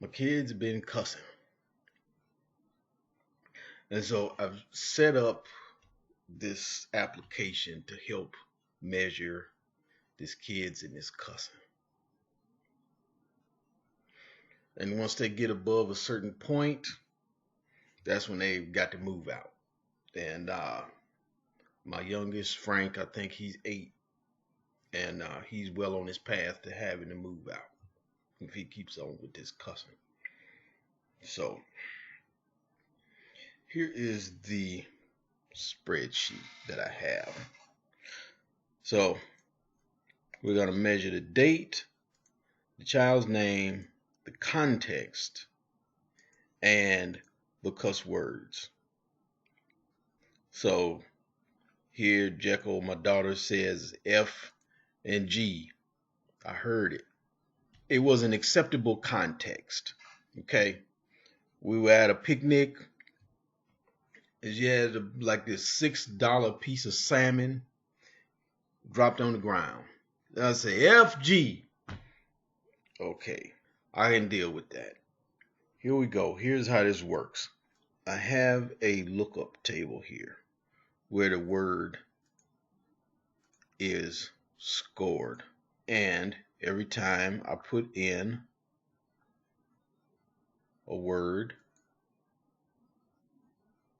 My kids been cussing. And so I've set up this application to help measure these kids and this cussing. And once they get above a certain point, that's when they've got to move out. And my youngest, Frank, I think he's 8. And he's well on his path to having to move out if he keeps on with this cussing. So here is the spreadsheet that I have. So we're going to measure the date, the child's name, the context, and the cuss words. So here Jekyll, my daughter, says F and G. I heard it. It was an acceptable context. Okay. We were at a picnic. She had like this $6 piece of salmon dropped on the ground. I say FG. Okay, I can deal with that. Here we go. Here's how this works. I have a lookup table here where the word is scored. And every time I put in a word,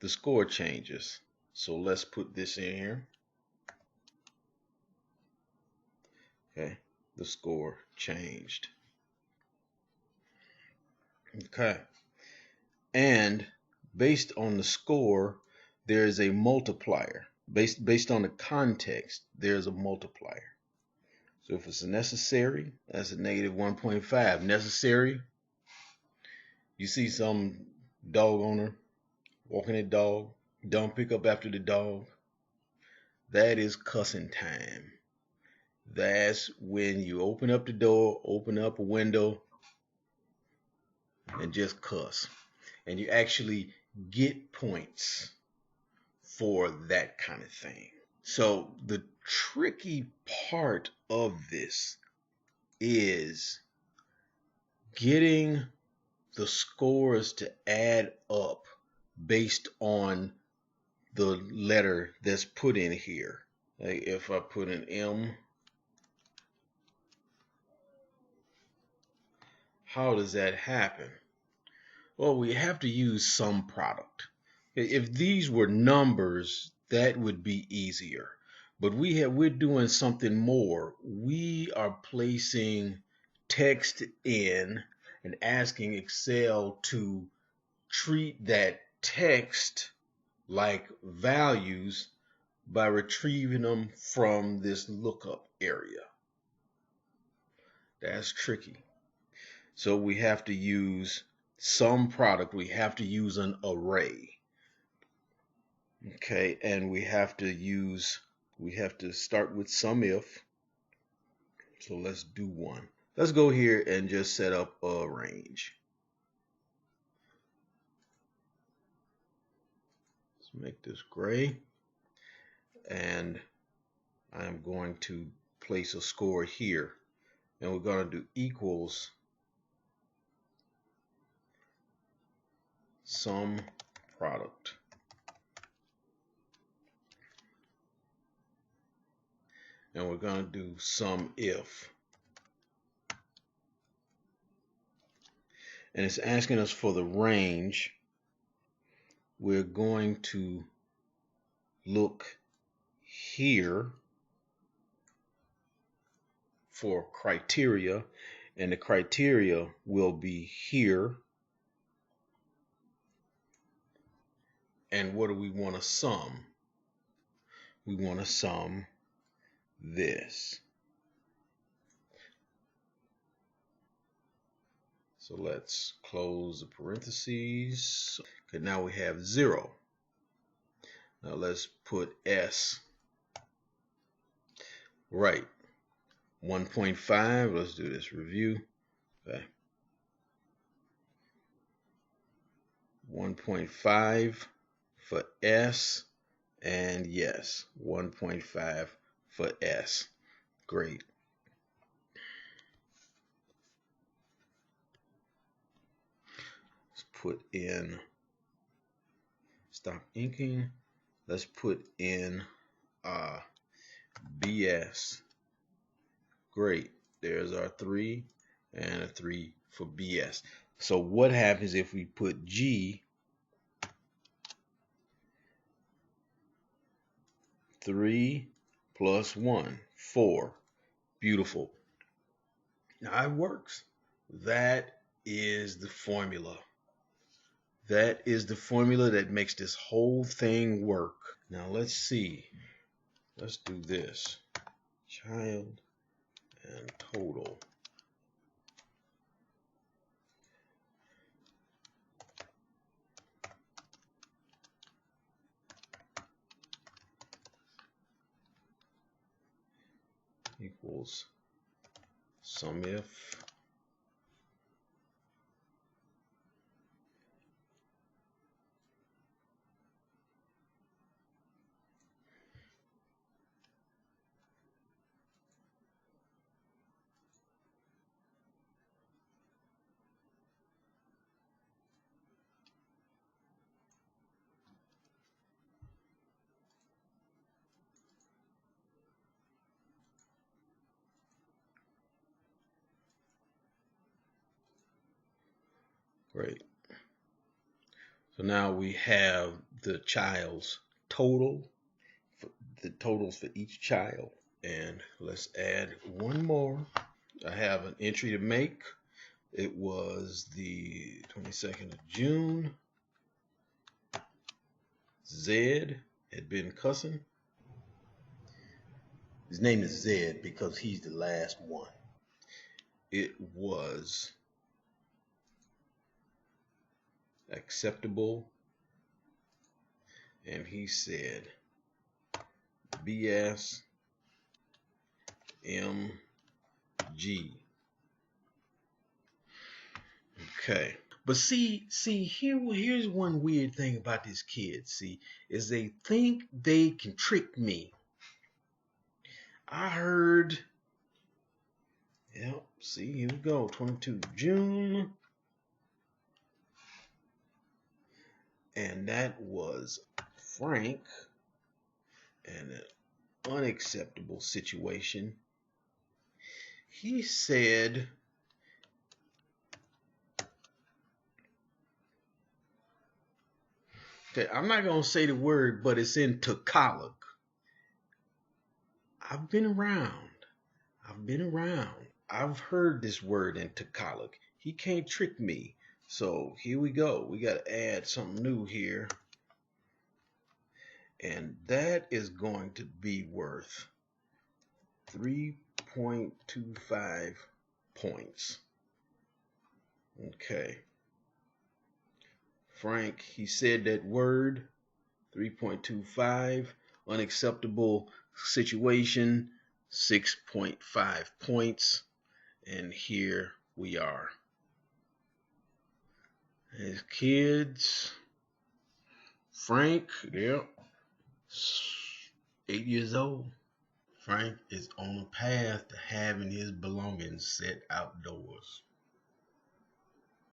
the score changes. So let's put this in here. Okay, the score changed. Okay, and based on the score, there's a multiplier. Based on the context, there's a multiplier. So if it's necessary, that's a negative 1.5. Necessary, you see some dog owner walking a dog, don't pick up after the dog. That is cussing time. That's when you open up the door, open up a window, and just cuss. And you actually get points for that kind of thing. So the tricky part of this is getting the scores to add up based on the letter that's put in here. Like if I put an M, how does that happen? Well, we have to use SUMPRODUCT. If these were numbers, that would be easier. But we're doing something more. We are placing text in and asking Excel to treat that text like values by retrieving them from this lookup area. That's tricky. So we have to use SUMPRODUCT. We have to use an array. Okay, and we have to start with SUMIF. So let's do one. Let's go here and just set up a range. Let's make this gray. And I'm going to place a score here. And we're going to do equals SUMPRODUCT. And we're going to do SUMIF. And it's asking us for the range. We're going to look here for criteria, and the criteria will be here. And what do we want to sum? We want to sum this. So let's close the parentheses. Okay, now we have 0. Now let's put S. Right. 1.5. Let's do this review. Okay. 1.5 for S. And yes, 1.5 for S. Great. put in, stop inking. Let's put in BS. Great. There's our 3 and a 3 for BS. So what happens if we put G, 3 plus 1, 4. Beautiful. Now it works. That is the formula. That is the formula that makes this whole thing work. Now let's see. Let's do this. Child and total. Equals SUMIF Great. So now we have the child's total, the totals for each child. And let's add one more. I have an entry to make. It was the 22nd of June. Zed had been Cussin. His name is Zed because he's the last one. It was acceptable, and he said BS MG. Okay, but see, here's one weird thing about these kids. See, is they think they can trick me. I heard, yep, see, here we go, 22 June. And that was Frank, and an unacceptable situation. He said, okay, I'm not going to say the word, but it's in Tagalog. I've been around. I've heard this word in Tagalog. He can't trick me. So here we go. We got to add something new here. And that is going to be worth 3.25 points. Okay. Frank, he said that word, 3.25. Unacceptable situation, 6.5 points. And here we are. His kids, Frank, yep, 8 years old. Frank is on a path to having his belongings set outdoors.